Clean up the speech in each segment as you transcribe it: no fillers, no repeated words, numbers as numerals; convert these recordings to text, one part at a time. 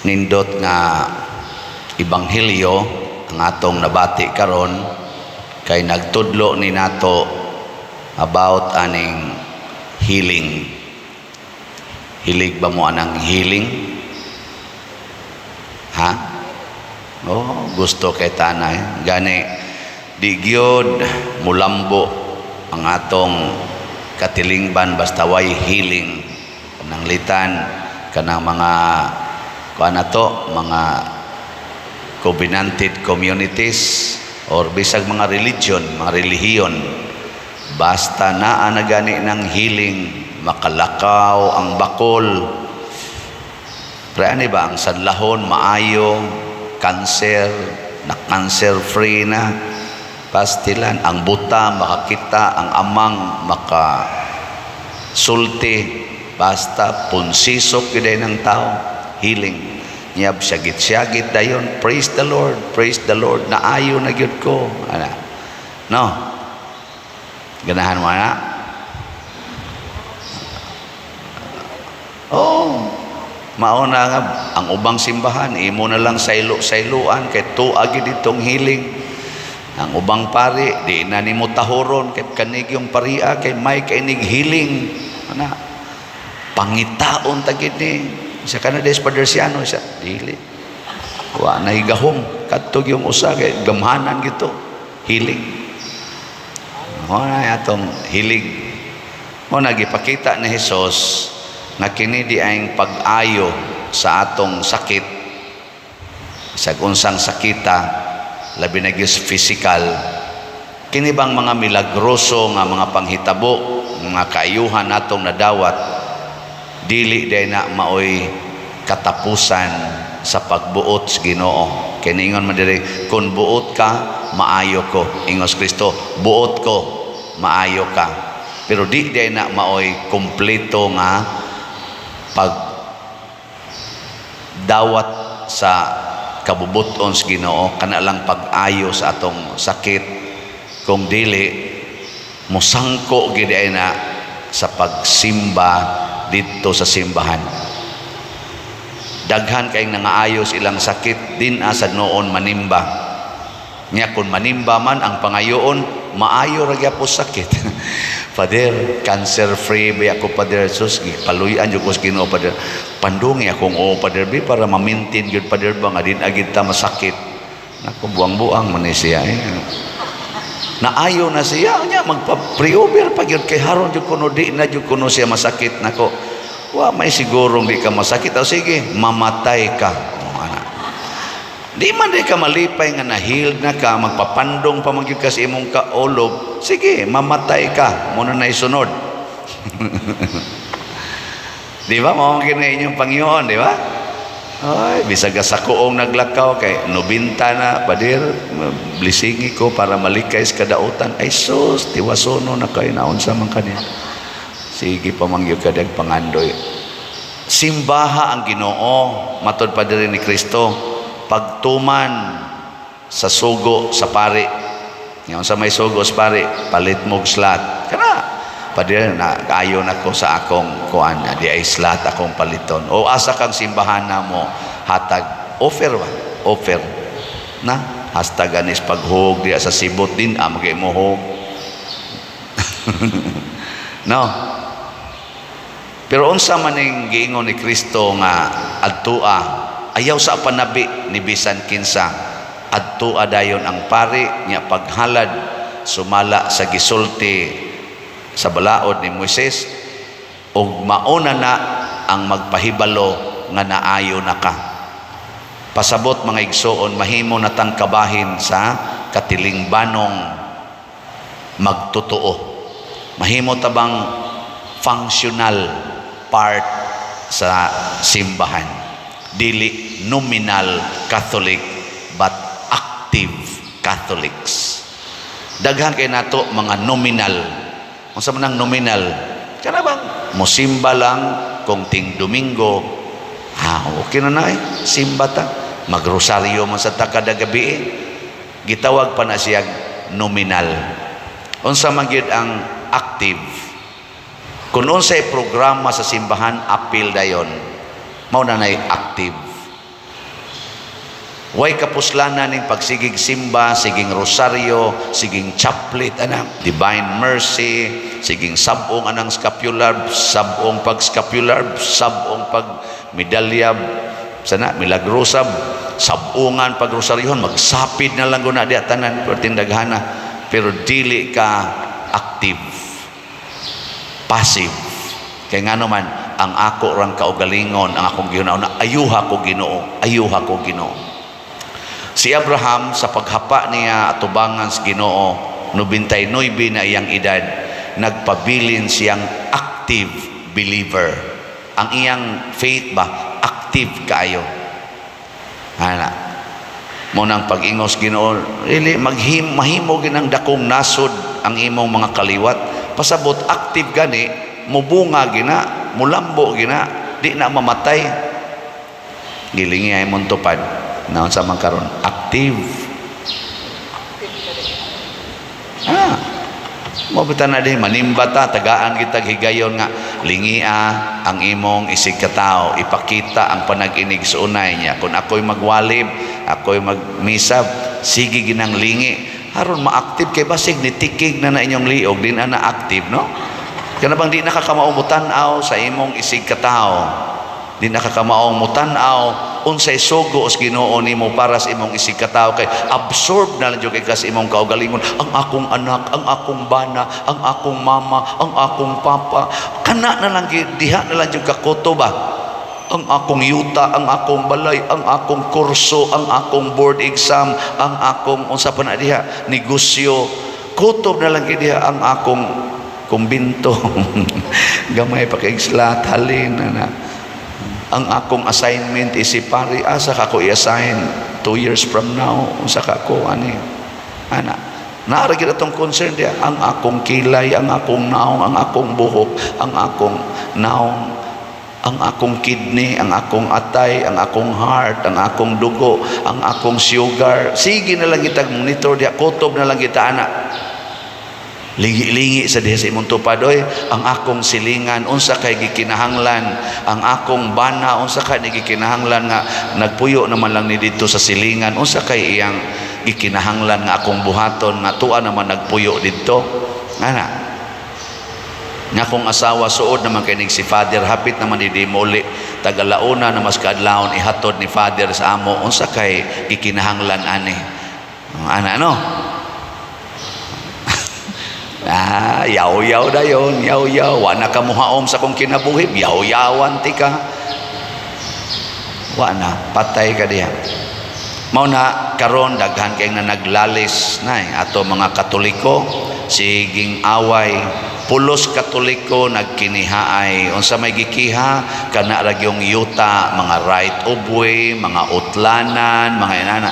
Nindot nga ebanghelyo ang atong nabati karon, kay nagtudlo ni nato about aning healing. Hilig ba mo anang healing? Ha? Oh, gusto kay tanay. Gani di gyud mulambo ang atong katilingban basta way healing. Kanang litan kanang mga kuan to, mga covenanted communities or bisag mga religion, mga relihiyon, basta naa na gani ng healing, makalakaw ang bakol. Pre ani ba ang sanlahon maayo, cancer, na cancer free na, pastilan ang buta makakita, ang amang makasulti, basta punsisok gyud ng tao, healing. Nyab syagit-syagit dayon, praise the Lord, naayo na gyud ko. Ana. No. Ganahan mo na. Oh, mauna nga ang ubang simbahan imo na lang saylo-sayloan kay tuagi ditong healing. Ang ubang pari di na nimo tahoron kay kanig yung paria kay may kainig healing. Ana. Pangitaon tagid ni sa Canades Padersiano siya dili wa na higahom kadtog yung usa kay gamhanan gito healing mo na atong hilig mo nagipakita ni Hesus na kini di ay pag-ayo sa atong sakit sa unsang sakita labi na gyud physical. Kini bang mga milagroso nga mga panghitabo mga kaayuhan natong nadawat dili day na maoy katapusan sa pagbuot sa Ginoo. Kaya ingon man diri, kung buot ka, maayo ko. Ingos Kristo, buot ko, maayo ka. Pero di day na maoy kompleto nga pagdawat sa kabubuton sa Ginoo, kana lang pag-ayo sa atong sakit. Kung dili, musangko gid ay na sa pagsimba dito sa simbahan. Daghan kay nangaayos ilang sakit din asad noon manimba. Nya kun manimba man ang pangayoon, maayo ra gyapon sakit. Father, cancer free ba ako, Father Jesus, paluyan jud ko sa Ginoo, Father. Pandungi akong Father B para ma-maintain jud, Father ba nga din agid ta masakit. Nako buang-buang man ni siya. Naayo na siya nya magpa-pre-over pag yun kay haron jud kuno di na jud kuno siya masakit. Nako wa may sigurong di ka masakit o sige mamatay ka. Ana di man di ka malipay nga na-healed na ka, magpapandong pa man gyud ka sa imong kaolob, sige mamatay ka muna na isunod. Di ba mao kini inyong Panginoon, di ba? Ay, bisag sa kuong naglakaw kay 90 na, Padir, blisingi ko para malikay sa kadautan. Ay sus, tiwasono na kayo naon sa man kanya. Sige pamangyo kadag pangandoy. Simbaha ang Ginoo, matod pa diri ni Kristo, pagtuman sa sugo sa pari. Ngayon sa may sugo sa pari, palit mo slat. Kana Padir na ayo na ko sa akong kuan di ay slat akong paliton. O asa kang simbahan na mo hatag offer ba? Offer na hashtag anis paghug di sa sibot din magay mo hog. No. Pero unsa man ning giingon ni Kristo nga adtua ayaw sa panabi ni bisan kinsa, adtua dayon ang pari nya paghalad sumala sa gisulti sa balaod ni Moises ug mauna na ang magpahibalo nga naayo na ka. Pasabot mga igsoon, mahimo na tang kabahin sa katilingbanong magtotoo. Mahimo tabang functional part sa simbahan. Dili nominal Catholic but active Catholics. Daghan kay nato mga nominal. Unsa man ang nominal? Kana bang mosimba lang kung ting Domingo. Okay na na simba ta. Magrosaryo man sa ta kada gabi. Gitawag pa na siya nominal. Unsa man gyud ang active? Kung unsay programa sa simbahan, apil dayon. mao na nay active. Way kapuslanan ning pagsigig simba, siging rosaryo, siging chaplet anang divine mercy, siging sabong anang scapular, sabong pag scapular, sabong pag medalya sana milagrosab, sabungan pag rosaryohon, magsapid na lang guna di tanan pertindaghana, pero dili ka active, passive. Kay ngano man ang ako rang kaugalingon, ang akong Ginoo na ayuha ko Ginoo, ayuha ko Ginoo. Si Abraham sa paghapa niya atubangan sa Ginoo 99 na iyang edad, nagpabilin siyang active believer. Ang iyang faith ba active kaayo. Ana mo nang pag-ingos Ginoo, really mahimo ginang dakong nasod ang imong mga kaliwat. Pasabot active gani, mubunga gina, mulambo gina, di na mamatay. Gilingi ay mong tupad. Naon sa man karon active. Mabutan na din manimba ta, tagaan kita higayon nga lingia ang imong isig katao, ipakita ang panag-inig sa unay niya. Kung ako'y magwalib, ako'y magmisab, sige ginang lingi aron ma-active kay basig ni tikig na inyong liog din ana active, no? Kana bang di nakakamaong mutanaw sa imong isig katao, di nakakamaong mutanaw unsay sugo os Ginoo nimo para sa imong isig katao, kay absorb na lang jud kay kas imong kaugalingon. Ang akong anak, ang akong bana, ang akong mama, ang akong papa, kana na lang diha na lang jud ka kutob ba. Ang akong yuta, ang akong balay, ang akong kurso, ang akong board exam, ang akong unsa pa na diha negosyo, kutob na lang diha ang akong kumbinto. Gamay pa kay islat halin na. Ang akong assignment isipari, asa ka ko i-assign 2 years from now, unsa ka ko ani ana naara gyud atong concern dia. Ang akong kilay, ang akong naong, ang akong buhok, ang akong naong, ang akong kidney, ang akong atay, ang akong heart, ang akong dugo, ang akong sugar, sige na lang kita monitor dia, kutob na lang kita ana. Lingi-lingi sa diha sa imong tupad, oy, ang akong silingan unsa kay gikinahanglan, ang akong bana unsa kay gikinahanglan nga nagpuyo naman lang ni dito sa silingan, unsa kay iyang gikinahanglan nga akong buhaton nga tuwa naman nagpuyo dito ana. Nga akong asawa suod naman kay ning si father, hapit naman ni dimuli tagalauna na mas kaadlawon ihatod ni father sa amo, unsa kay gikinahanglan ani ana, no? Yaw-yaw dayon, yaw-yaw. Wa na ka muhaom sa kong kinabuhi, yaw-yawan ti ka. Wa na, patay ka diha. Mao na karon daghan kay na naglalis na ato mga Katoliko, siging away, pulos Katoliko nagkinihaay. Unsa may gikiha kana ra gyung yuta, mga right of way, mga utlanan, mga inana,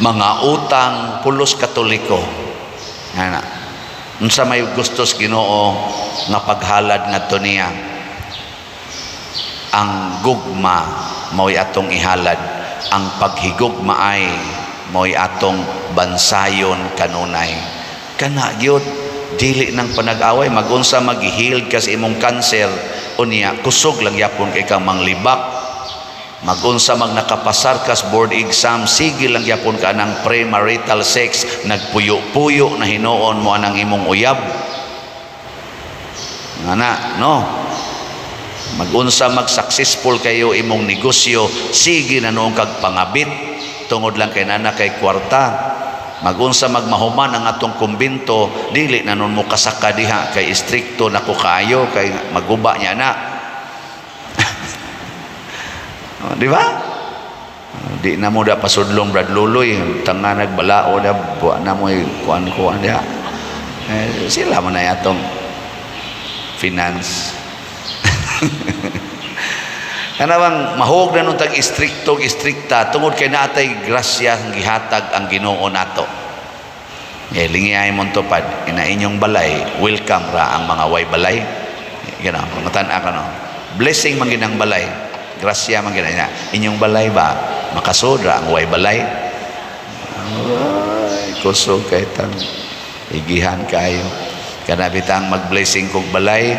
mga utang, pulos Katoliko. Ana. Unsa may gustos Ginoo nga paghalad ngadto niya, ang gugma mao'y atong ihalad, ang paghigugma ay mao'y atong bansayon kanunay. Kana gyud dili nang panag-away, magunsa mag-heal ka sa imong cancer unya kusog lang yapon kay kang manglibak. Magunsa mag nakapasar kas board exam, sige lang yapon ka ng premarital sex, nagpuyo-puyo na hinuon mo anang imong uyab ngana, no? Magunsa mag successful kayo imong negosyo, sige na noong kag pangabit tungod lang kay nana kay kwarta. Magunsa magmahuman ang atong kumbinto, dili na noon mo kasaka diha kay istrikto na ko kayo kay maguba niya na. Di ba? Di na mo da pasudlong Brad Luloy, tanga nagbalao da buwa na mo kuan-kuan dia. Sila man na atong finance. Kana bang mahog na nung tag istrikta tungod kay naatay grasya ang gihatag ang Ginoo nato. Lingi ay mong tupad ina inyong balay, welcome ra ang mga way balay. Gana, matan-a ka no. Blessing man ginang balay. Grasya man ginanya inyong balay ba makasodra ang way balay. Ay kusog kay tang igihan kayo kana bitang mag-blessing kog balay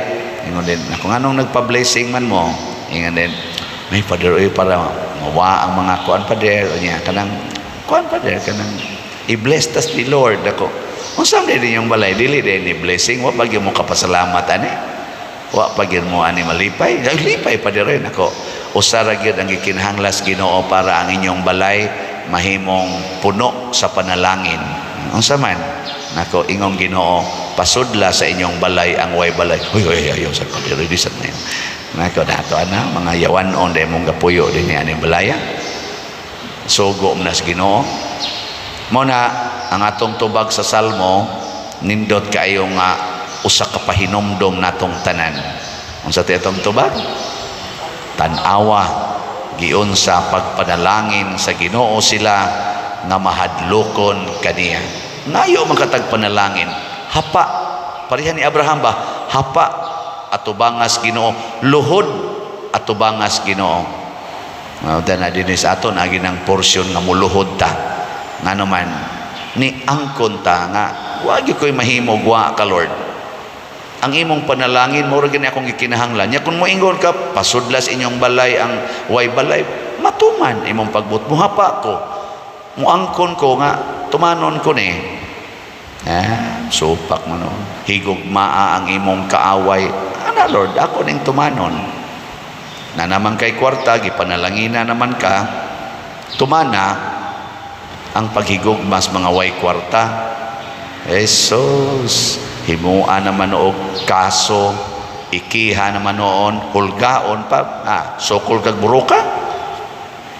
ingon din ako nganong nagpa-blessing man mo ingon din may pader para mawa ang mga kuan pader niya kanang kuan pader kanang i-bless tas ni Lord ako. Unsa man din yung balay dili din ni blessing wa pag mo kapasalamat ani. Wa pag mo ani malipay. Lipay pader rin ako. Usa ra gyud ang gikinahanglas Ginoo para ang inyong balay mahimong puno sa panalangin. Unsa man nako ingong Ginoo pasudla sa inyong balay ang way balay. Hoy ayo sa pader di sa na. Nako dato ana mga yawanon day mong gapuyo din ni ani balaya. Sugo nas Ginoo. Mao na ang atong tubag sa Salmo nindot kaayo nga usa ka pahinomdom natong tanan. Unsa ti atong tubag? Tan-awa giun sa pagpanalangin sa Ginoo sila nga mahadlokon kaniya. Ngayo man katag panalangin hapa pareha ni Abraham ba hapa atubangas Ginoo luhod atubangas Ginoo. Na dinhi sa aton agi ng porsyon nga muluhod ta ngano man ni angkon ta nga wa gyud koy mahimo wa ka Lord. Ang imong panalangin mo ra gini akong gikinahanglan nya kun moingon ka pasudlas inyong balay ang way balay matuman imong pagbut mo hapa ko muangkon ko nga tumanon ko ni supak mo no higugmaa ang imong kaaway ana Lord ako ning tumanon na naman kay kwarta gipanalangina naman ka tumana ang paghigugmas mga way kwarta Jesus himua naman og kaso ikiha naman noon hulgaon pa sokol kag buruka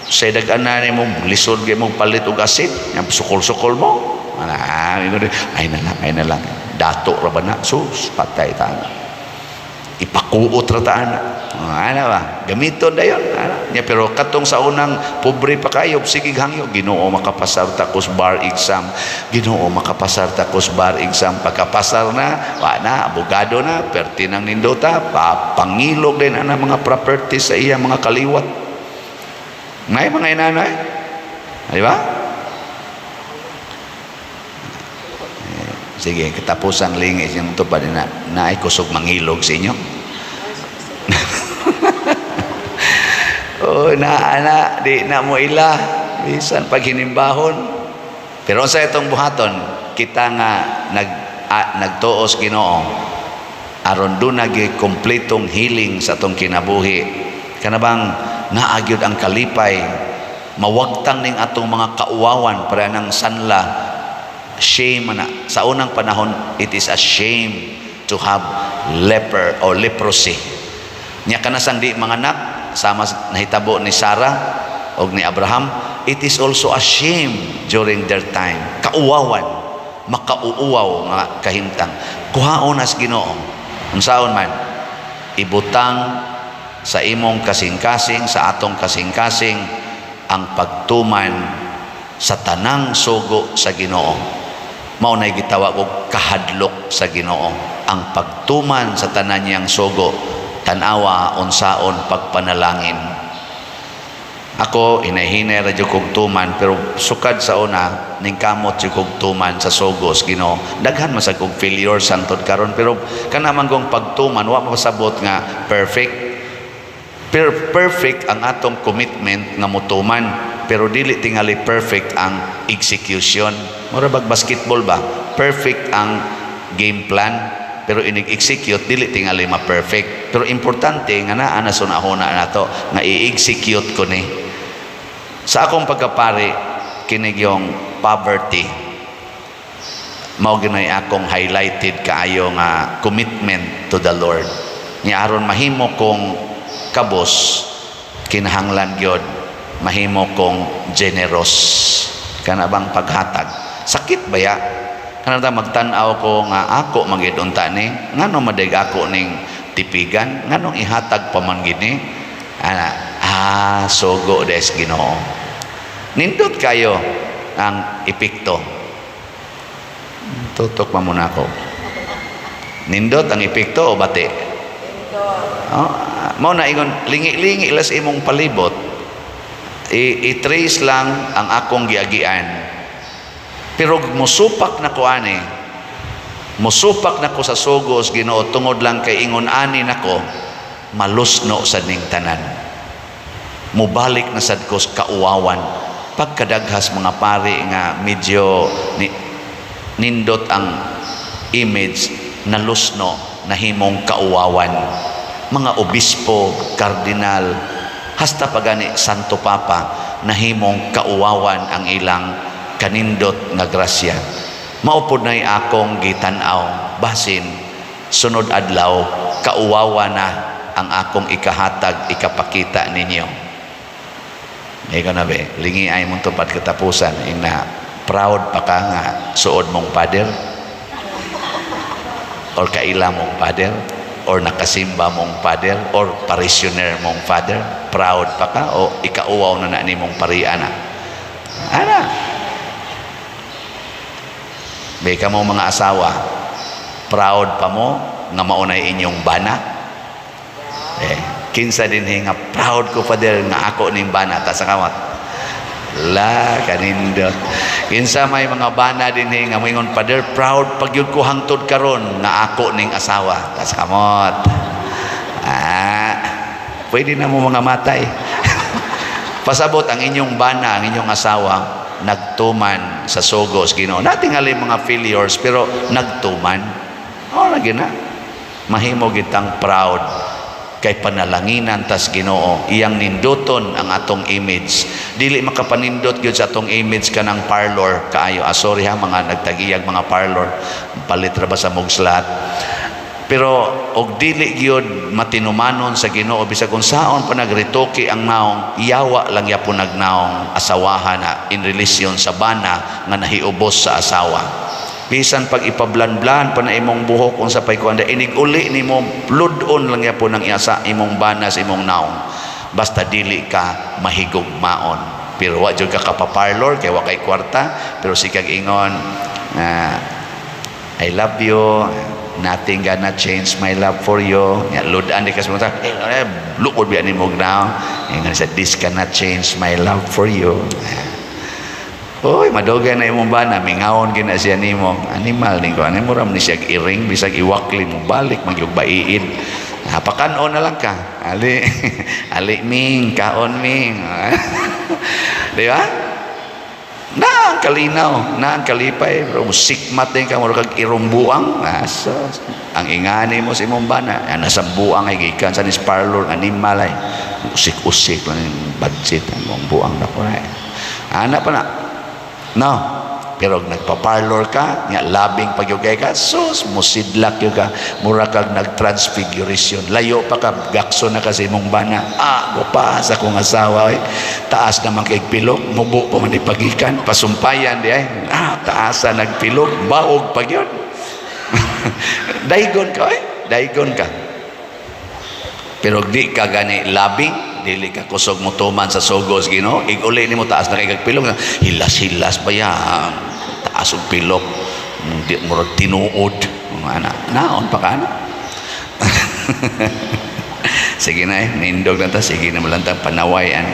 sa dagan-an mo lisod kay mo palit og asin yang sukol-sukol mo ay na lang dato ra ba na sus patay ta ipakuot ra ta ana ba gamiton dayon nya pero katong sa unang pobre pa kayo sige hangyo Ginoo makapasar ta kus bar exam Ginoo makapasar ta kus bar exam pagkapasar na wa na abogado na pertinang nindota pangilog din ana mga properties sa iya mga kaliwat ngay mga inanay di ba sige katapusang lingis yung tupad na ay kusog mangilog sa inyo. Na di na mo ila bisan pag hinimbahon pero sa itong buhaton kita nga nagtuos Ginoo aron dunay kompletong healing sa atong kinabuhi kanabang naagyod ang kalipay mawagtang ning atong mga kauwawan para nang sanla shame na sa unang panahon it is a shame to have leper or leprosy nya kanasang di manganak sama nahitabo ni Sarah o ni Abraham it is also a shame during their time kauwawan makauuwaw nga kahimtang kuhaon as Ginoo unsaon man ibutang sa imong kasing-kasing sa atong kasing-kasing ang pagtuman sa tanang sugo sa Ginoo mao nay gitawag og kahadlok sa Ginoo ang pagtuman sa tanan niyang sugo tanawa unsaon pagpanalangin ako inahinay ra jud kog tuman pero sukad sa una ning kamot jud kog tuman sa sugos Ginoo daghan man sa kog failure sangtod karon pero kanaman kong pagtuman wa masabot nga perfect ang atong commitment nga motuman pero dili tingali perfect ang execution mura bag basketball ba perfect ang game plan pero inig-execute dili tingali ma-perfect pero importante nga naa na sunahona nato nga i-execute ko ni sa akong pagkapari kinig yung poverty mao ginay akong highlighted kaayo nga commitment to the Lord nya aron mahimo kong kabos kinahanglan gyud mahimo kong generous kana bang paghatag sakit baya kanang magtan-aw ko nga ako magid unta ni ngano madig ako ning tipigan nganong ihatag pa man gini sugo des Ginoo nindot kayo ang epekto tutok pa muna ako nindot ang epekto o bati mao na ingon lingi-lingi las imong palibot i-trace lang ang akong giagian pero musupak na ko ani musupak na ko sa sugos Ginoo tungod lang kay ingon ani nako malusno sa ning tanan mubalik na sad ko sa kauwawan. Pagkadaghas mga pari nga medyo nindot ang image na lusno na himong kauwawan. Mga obispo, kardinal, hasta pagani Santo Papa na himong kauwawan ang ilang kanindot nga grasya. Maupod na'y akong gitanaw, basin sunod adlaw kauwawa na ang akong ikahatag, ikapakita ninyo. Ikaw na be, lingi ay mong tupad katapusan, ina proud pa ka nga suod mong pader, or kaila mong pader, or nakasimba mong pader, or parishioner mong father. Proud pa ka o ikauwaw na ni mong pariana? Ana? Be ka mo mga asawa, proud pa mo nga maunay inyong bana? Kinsa din nga proud ko father nga ako ning bana ta sa kawat. La kanindot. Kinsa may mga bana din nga moingon father proud pagyud ko hangtod karon nga ako ning asawa ta sa kamot. Pwede na mo mga matay. Pasabot ang inyong bana, ang inyong asawa nagtuman sa sugos Ginoo. Natingali mga failures pero nagtuman. Lagi na. Mahimo gitang proud kay panalanginan tas Ginoo, iyang ninduton ang atong image. Dili makapanindot gyud sa atong image kanang parlor kaayo. Sorry ha mga nagtagiyag mga parlor, palit ra ba sa mugslat. Pero og dili gyud matinumanon sa Ginoo bisag kung saon pa nagretoke ang naong, iyawa lang yapon nagnaong asawahan na in relasyon sa bana nga nahiubos sa asawa. Bisan pag ipablan-blan pa na imong buhok kung sa pay kuanda, inig-uli nimo ludon lang yapon ang iasa imong bana sa imong naong. Basta dili ka mahigugmaon. Pero wa jud ka kapaparlor kay wa kay kwarta, pero sikag ingon I love you, nothing gonna change my love for you. Ludan di ka sumunta, lukod biya nimo now. Ingon sa this cannot change my love for you. Oy, madugay na imong bana, mingawon gina siya nimo. Animal ning ko, mo ram ni siya iring bisag iwakli mo balik magyug baiid. Napakanon na lang ka. Ali, ali ming, kaon ming. Di ba? Na kalinaw, na kalipay, pero sikmat din ka mo kag irumbuang. Ang ingani mo sa imong bana, nasa buang ay gikan sa nis parlor animal ay usik-usik lang yung budget ang mong buang na ko. Ana pa na. No, pero nagpa-parlor ka, nga labing pagyugay ka, sus, musidlak yung ka, mura kag nag-transfiguration. Layo pa ka, gakso na kasi mong bana. Gupa sa kong asawa, taas naman kay pilok, mubo pa man ipagikan, pasumpayan di ay, taasa nagpilok, baog pag yun. Daigon ka, daigon ka. Pero di ka gani labing, dili ka kusog mo tuman sa sugos Ginoo, iguli nimo taas na kay pilok, hilas-hilas pa yan, taas og pilok, murag tinuod, naon pa ka na. Sige na nindog na ta, sige na mo lang tang panawayan.